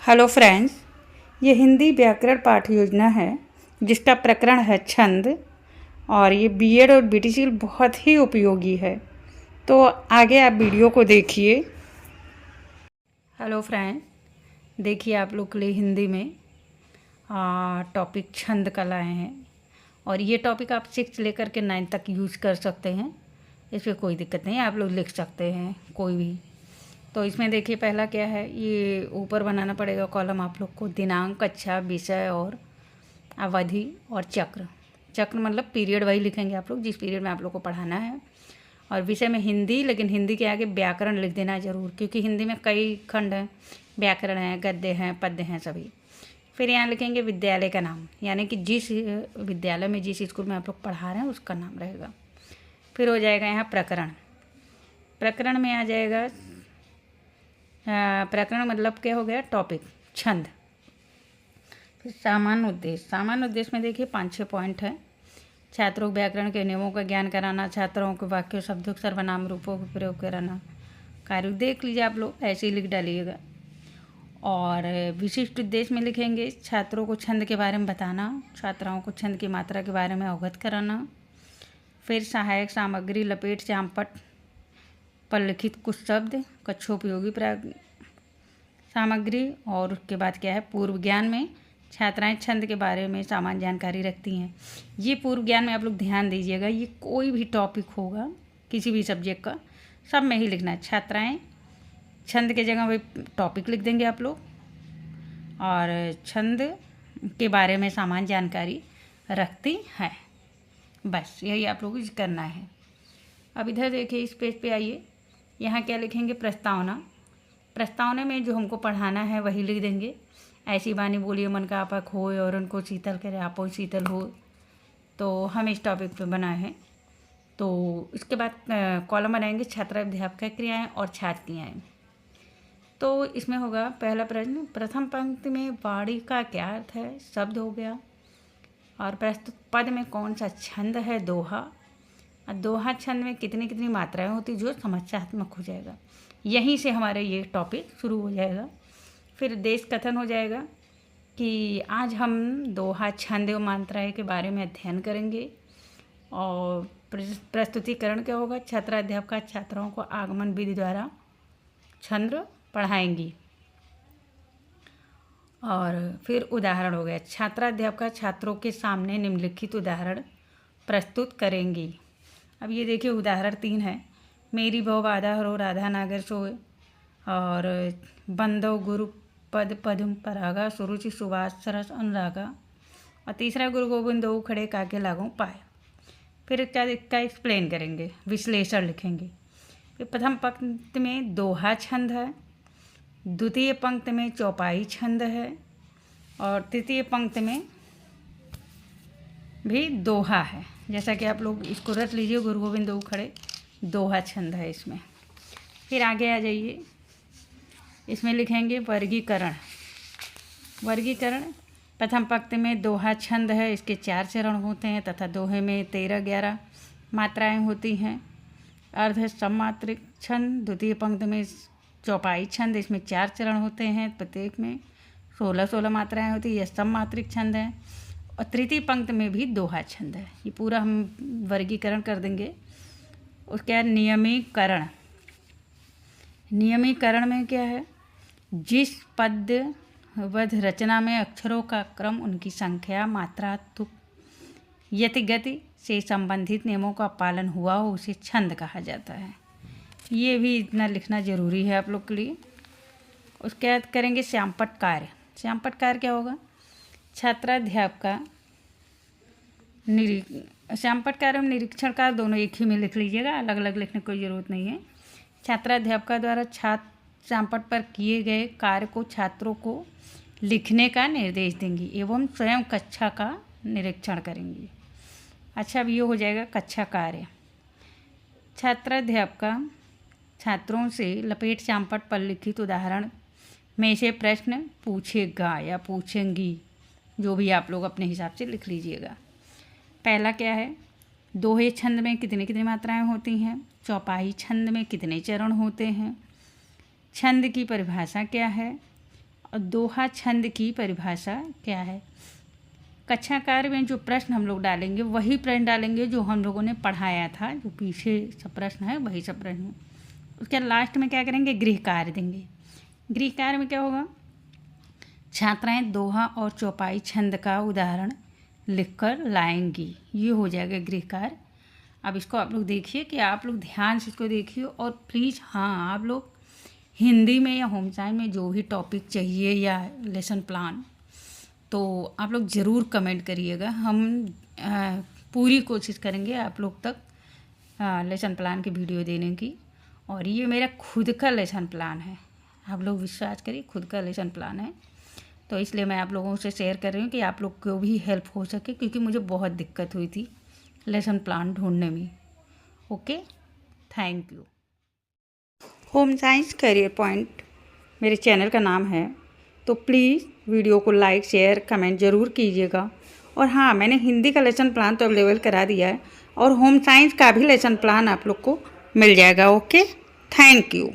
Hello friends, ये हिंदी व्याकरण पाठ योजना है जिसका प्रकरण है छंद। और ये बीएड और बीटीसी बहुत ही उपयोगी है। तो आगे आप वीडियो को देखिए। हेलो फ्रेंड्स, देखिए आप लोग के लिए हिंदी में टॉपिक छंद का लाए हैं। और ये टॉपिक आप 6 लेकर के 9 तक यूज़ कर सकते हैं। इस पर कोई दिक्कत नहीं, आप लोग लिख सकते हैं कोई भी। तो इसमें देखिए पहला क्या है, ये ऊपर बनाना पड़ेगा कॉलम आप लोग को। दिनांक, कक्षा, विषय और अवधि और चक्र। चक्र मतलब पीरियड वही लिखेंगे आप लोग जिस पीरियड में आप लोग को पढ़ाना है। और विषय में हिंदी, लेकिन हिंदी के आगे व्याकरण लिख देना ज़रूर, क्योंकि हिंदी में कई खंड हैं, व्याकरण हैं, गद्य हैं, पद्य हैं सभी। फिर यहाँ लिखेंगे विद्यालय का नाम, यानी कि जिस विद्यालय में, जिस स्कूल में आप लोग पढ़ा रहे हैं उसका नाम रहेगा। फिर हो जाएगा यहाँ प्रकरण। प्रकरण में आ जाएगा प्रकरण मतलब क्या हो गया, टॉपिक छंद। फिर सामान्य उद्देश्य। सामान्य उद्देश्य में देखिए 5-6 पॉइंट है। छात्रों को व्याकरण के नियमों का ज्ञान कराना, छात्रों को वाक्यों, शब्दों, सर्वनाम, रूपों का प्रयोग कराना। कार्य देख लीजिए आप लोग, ऐसे ही लिख डालिएगा। और विशिष्ट उद्देश्य में लिखेंगे छात्रों को छंद के बारे में बताना, छात्राओं को छंद की मात्रा के बारे में अवगत कराना। फिर सहायक सामग्री, लपेट, चांपट पर लिखित कुछ शब्द, कक्षोपयोगी सामग्री। और उसके बाद क्या है, पूर्व ज्ञान में छात्राएं छंद के बारे में सामान्य जानकारी रखती हैं। ये पूर्व ज्ञान में आप लोग ध्यान दीजिएगा, ये कोई भी टॉपिक होगा किसी भी सब्जेक्ट का, सब में ही लिखना है। छात्राएं छंद के जगह वही टॉपिक लिख देंगे आप लोग, और छंद के बारे में सामान्य जानकारी रखती हैं। बस यही आप लोगों को करना है। अब इधर देखिए, इस पेज पे आइए। यहाँ क्या लिखेंगे, प्रस्तावना। प्रस्तावना में जो हमको पढ़ाना है वही लिख देंगे। ऐसी बानी बोलिए मन का आपा खोए, और उनको शीतल करे आपो शीतल हो। तो हम इस टॉपिक पे बनाए हैं। तो इसके बाद कॉलम बनाएंगे छात्राध्यापक क्रियाएं और छात्र क्रियाएं। तो इसमें होगा पहला प्रश्न, प्रथम पंक्ति में वाणी का क्या अर्थ है, शब्द हो गया। और प्रस्तुत पद में कौन सा छंद है, दोहा। दोहा छंद में कितनी कितनी मात्राएं होती, जो समस्यात्मक हो जाएगा। यहीं से हमारे ये टॉपिक शुरू हो जाएगा। फिर देश कथन हो जाएगा कि आज हम दोहा, छंद और मात्राएं के बारे में अध्ययन करेंगे। और प्रस्तुतिकरण क्या होगा, छात्राध्यापक छात्राओं को आगमन विधि द्वारा छंद पढ़ाएंगी। और फिर उदाहरण हो गया, छात्राध्यापक छात्रों के सामने निम्नलिखित उदाहरण प्रस्तुत करेंगी। अब ये देखिए उदाहरण 3 है। मेरी बहु बाधा हो राधा नागर सोए, और बंदो गुरु पद पदम परागा, सुरुचि सुभाष सरस अनुरागा। और तीसरा, गुरु गोविंद दो खड़े काके लागू पाए। फिर क्या एक्सप्लेन करेंगे, विश्लेषण लिखेंगे। फिर प्रथम पंक्ति में दोहा छंद है, द्वितीय पंक्ति में चौपाई छंद है, और तृतीय पंक्ति में भी दोहा है। जैसा कि आप लोग इसको रट लीजिए, गुरु गोविंद दो खड़े दोहा छंद है इसमें। फिर आगे आ जाइए, इसमें लिखेंगे वर्गीकरण। वर्गीकरण, प्रथम पंक्ति में दोहा छंद है, इसके 4 चरण होते हैं तथा दोहे में 13-11 मात्राएं होती हैं। अर्ध सममात्रिक छंद, द्वितीय पंक्ति में चौपाई छंद, इसमें 4 चरण होते हैं, प्रत्येक में 16-16 मात्राएं होती है, यह सममात्रिक छंद है। और तृतीय पंक्ति में भी दोहा छंद है। ये पूरा हम वर्गीकरण कर देंगे। उसके बाद नियमीकरण। नियमीकरण में क्या है, जिस पद्य वध रचना में अक्षरों का क्रम, उनकी संख्या, मात्रा, तुक, यति, गति से संबंधित नियमों का पालन हुआ हो, उसे छंद कहा जाता है। ये भी इतना लिखना जरूरी है आप लोग के लिए। उसके बाद करेंगे श्यामपट्ट कार्य। श्यामपट्ट कार्य क्या होगा, छात्राध्यापक श्यामपट्ट कार्य और निरीक्षण कार्य दोनों एक ही में लिख लीजिएगा, अलग अलग लिखने की कोई ज़रूरत नहीं है। छात्राध्यापक द्वारा श्यामपट्ट पर किए गए कार्य को छात्रों को लिखने का निर्देश देंगी एवं स्वयं कक्षा का निरीक्षण करेंगी। अच्छा, अब ये हो जाएगा कक्षा कार्य। छात्राध्यापक छात्रों से लपेट श्यामपट्ट पर लिखित उदाहरण में से प्रश्न पूछेगा या पूछेंगी, जो भी आप लोग अपने हिसाब से लिख लीजिएगा। पहला क्या है, दोहे छंद में कितनी कितनी मात्राएं होती हैं, चौपाई छंद में कितने चरण होते हैं, छंद की परिभाषा क्या है, और दोहा छंद की परिभाषा क्या है। कक्षा कार्य में जो प्रश्न हम लोग डालेंगे वही प्रश्न डालेंगे जो हम लोगों ने पढ़ाया था, जो पीछे सब प्रश्न है वही सब प्रश्न है। उसके लास्ट में क्या करेंगे, गृह कार्य देंगे। गृह कार्य में क्या होगा, छात्राएं दोहा और चौपाई छंद का उदाहरण लिखकर लाएंगी, ये हो जाएगा गृह कार्य। अब इसको आप लोग देखिए कि आप लोग ध्यान से इसको देखिए, और प्लीज़ हाँ आप लोग हिंदी में या होम साइंस में जो भी टॉपिक चाहिए या लेसन प्लान, तो आप लोग ज़रूर कमेंट करिएगा। हम पूरी कोशिश करेंगे आप लोग तक लेसन प्लान की वीडियो देने की। और ये मेरा खुद का लेसन प्लान है, आप लोग विश्वास करिए, खुद का लेसन प्लान है, तो इसलिए मैं आप लोगों से शेयर कर रही हूँ कि आप लोग को भी हेल्प हो सके, क्योंकि मुझे बहुत दिक्कत हुई थी लेसन प्लान ढूंढने में। Okay, thank you. Home science career point मेरे चैनल का नाम है, तो प्लीज़ वीडियो को लाइक शेयर कमेंट ज़रूर कीजिएगा। और हाँ, मैंने हिंदी का लेसन प्लान तो अवेलेबल करा दिया है, और होम साइंस का भी लेसन प्लान आप लोग को मिल जाएगा। Okay, thank you.